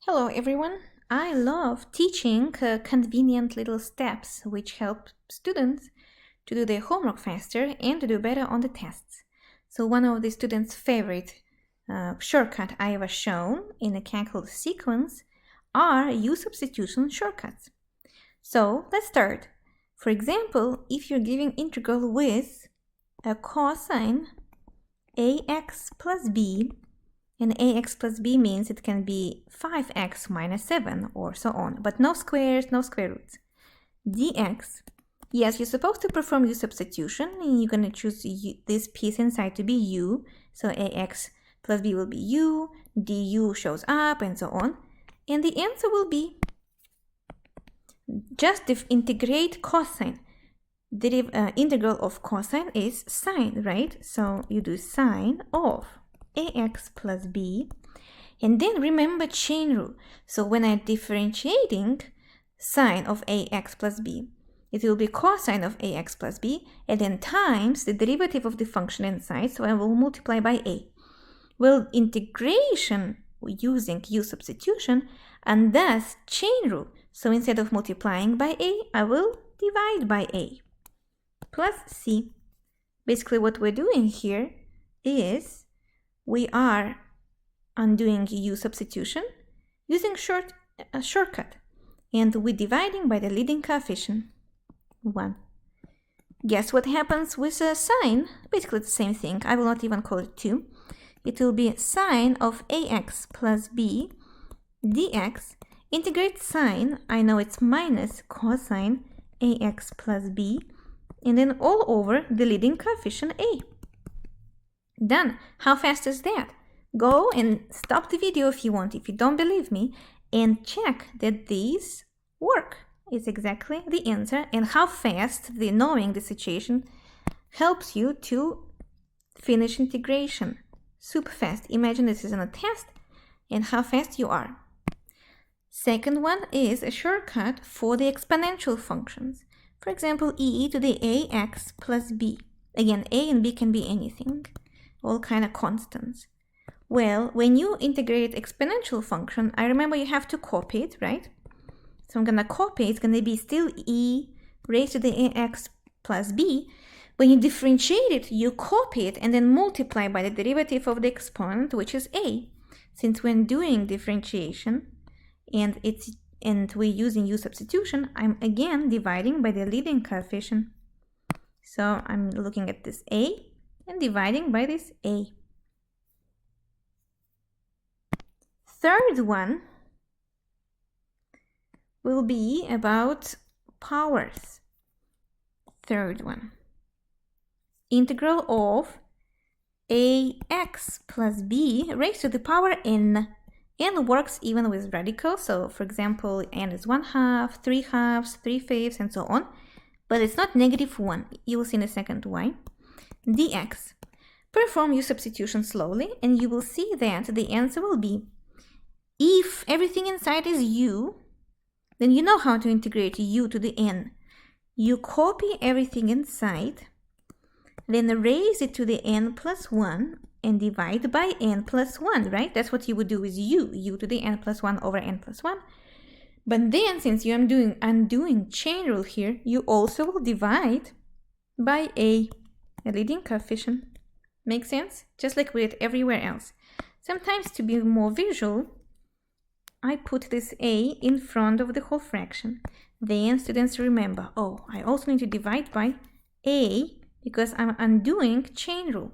Hello everyone! I love teaching convenient little steps which help students to do their homework faster and to do better on the tests. So one of the students' favorite shortcut I ever shown in a calculus sequence are U-substitution shortcuts. So let's start. For example, if you're giving integral with a cosine ax plus b, and ax plus b means it can be 5x minus 7 or so on, but no squares, no square roots. Dx, yes, you're supposed to perform u substitution, and you're going to choose this piece inside to be u, so ax plus b will be u, du shows up, and so on. And the answer will be just integrate cosine. The integral of cosine is sine, right? So you do sine of ax plus b, and then remember chain rule. So when I'm differentiating sine of ax plus b, it will be cosine of ax plus b, and then times the derivative of the function inside, so I will multiply by a. Well, integration using u substitution and thus chain rule. So instead of multiplying by a, I will divide by a plus c. Basically what we're doing here is we are undoing u substitution using a shortcut, and we're dividing by the leading coefficient 1. Guess what happens with a sine? Basically the same thing. I will not even call it 2. It will be sine of ax plus b dx. Integrate sine, I know it's minus cosine ax plus b, and then all over the leading coefficient a. Done. How fast is that? Go and stop the video if you want, if you don't believe me, and check that these work. It's exactly the answer, and how fast knowing the situation helps you to finish integration. Super fast. Imagine this is on a test and how fast you are. Second one is a shortcut for the exponential functions. For example, e to the ax plus b. Again, a and b can be anything, all kind of constants. Well, when you integrate exponential function, I remember you have to copy it, right? So I'm gonna copy, it's gonna be still e raised to the ax plus b. When you differentiate it, you copy it and then multiply by the derivative of the exponent, which is a. Since when doing differentiation and we're using u substitution, I'm again dividing by the leading coefficient. So I'm looking at this a and dividing by this a. Third one will be about powers. Third one. Integral of ax plus b raised to the power n. N works even with radicals, so for example, n is 1/2, 3/2, 3/5, and so on. But it's not -1. You will see in a second why. Dx. Perform u substitution slowly, and you will see that the answer will be, if everything inside is u, then you know how to integrate u to the n. You copy everything inside, then raise it to the n plus 1 and divide by n plus 1, right? That's what you would do with u to the n plus 1 over n plus 1. But then, since I'm doing chain rule here, you also will divide by a leading coefficient. Make sense? Just like we did everywhere else. Sometimes to be more visual, I put this a in front of the whole fraction. Then students remember, oh, I also need to divide by a because I'm undoing chain rule.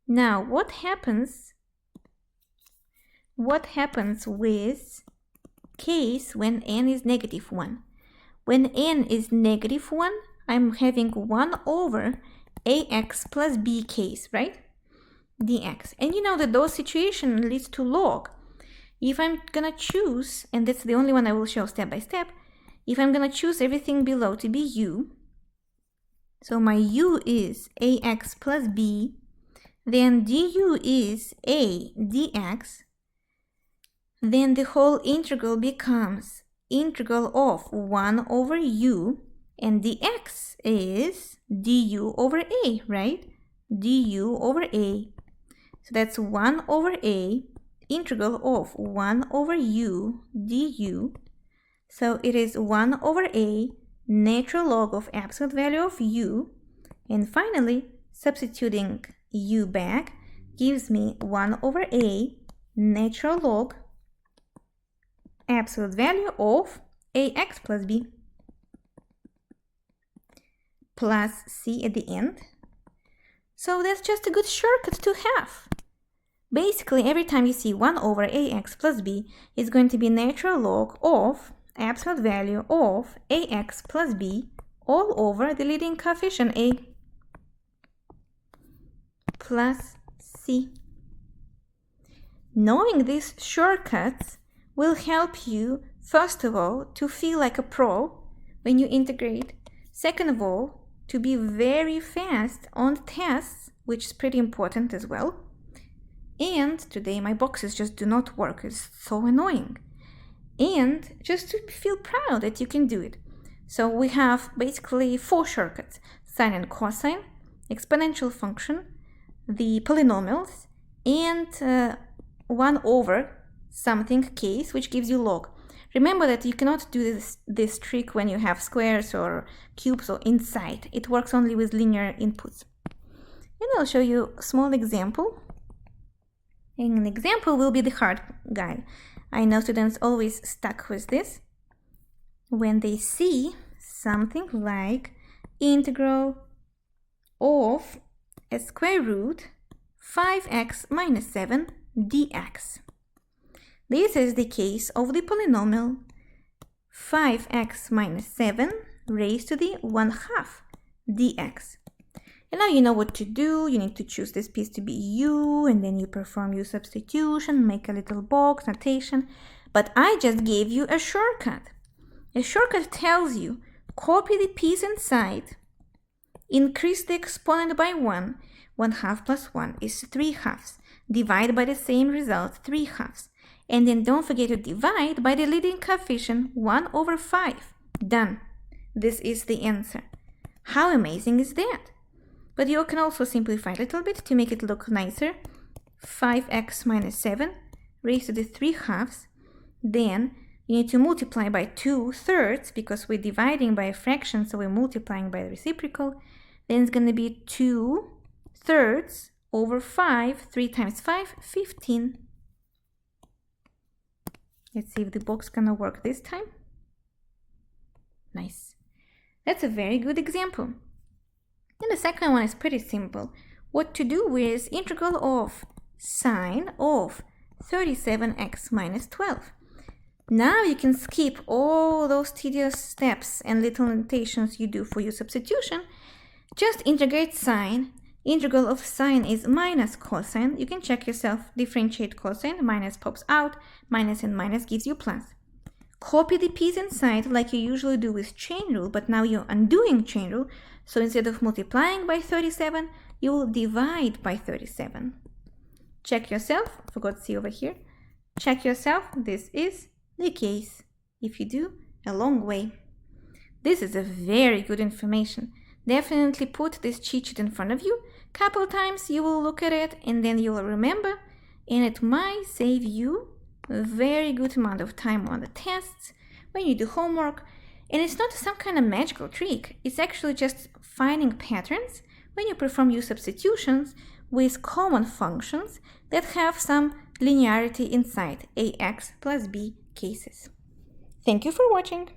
Now, what happens with case when n is -1? When n is -1, I'm having 1 over ax plus b case, right? Dx. And you know that those situations leads to log. If I'm gonna choose, and that's the only one I will show step by step, if I'm gonna choose everything below to be u, so my u is ax plus b, then du is a dx, then the whole integral becomes integral of 1 over u, and dx is du over a, right? Du over a. So that's 1 over a integral of 1 over u du. So it is 1 over a natural log of absolute value of u. And finally, substituting u back gives me 1 over a natural log absolute value of ax plus b plus c at the end. So that's just a good shortcut to have. Basically, every time you see 1 over ax plus b is going to be natural log of absolute value of ax plus b all over the leading coefficient a plus c. Knowing these shortcuts will help you, first of all, to feel like a pro when you integrate. Second of all, to be very fast on tests, which is pretty important as well. And today my boxes just do not work. It's so annoying. And just to feel proud that you can do it. So we have basically 4 shortcuts: sine and cosine, exponential function, the polynomials, and 1 over something case, which gives you log. Remember that you cannot do this trick when you have squares or cubes or inside. It works only with linear inputs. And I'll show you a small example. And an example will be the hard guy. I know students always stuck with this when they see something like integral of a square root 5x minus 7 dx. This is the case of the polynomial 5x minus 7 raised to the 1/2 dx. And now you know what to do. You need to choose this piece to be u, and then you perform U-substitution, make a little box notation. But I just gave you a shortcut. A shortcut tells you copy the piece inside, increase the exponent by 1. 1/2 plus 1 is 3/2. Divide by the same result, 3/2. And then don't forget to divide by the leading coefficient, 1 over 5. Done. This is the answer. How amazing is that? But you can also simplify a little bit to make it look nicer. 5x minus 7 raised to the 3/2. Then you need to multiply by 2/3 because we're dividing by a fraction, so we're multiplying by the reciprocal. Then it's going to be 2/3 over 5. 3 times 5, 15. Let's see if the box gonna work this time. Nice. That's a very good example. And the second one is pretty simple. What to do with integral of sine of 37x minus 12. Now you can skip all those tedious steps and little notations you do for your substitution. Just integrate sine. Integral of sine is minus cosine. You can check yourself, differentiate cosine, minus pops out, minus and minus gives you plus. Copy the piece inside like you usually do with chain rule, but now you're undoing chain rule. So instead of multiplying by 37, you will divide by 37. Check yourself, I forgot to see over here. Check yourself, this is the case. If you do, a long way. This is a very good information. Definitely put this cheat sheet in front of you. Couple times you will look at it and then you will remember, and it might save you a very good amount of time on the tests when you do homework. And it's not some kind of magical trick. It's actually just finding patterns when you perform U-substitutions with common functions that have some linearity inside ax plus b cases. Thank you for watching.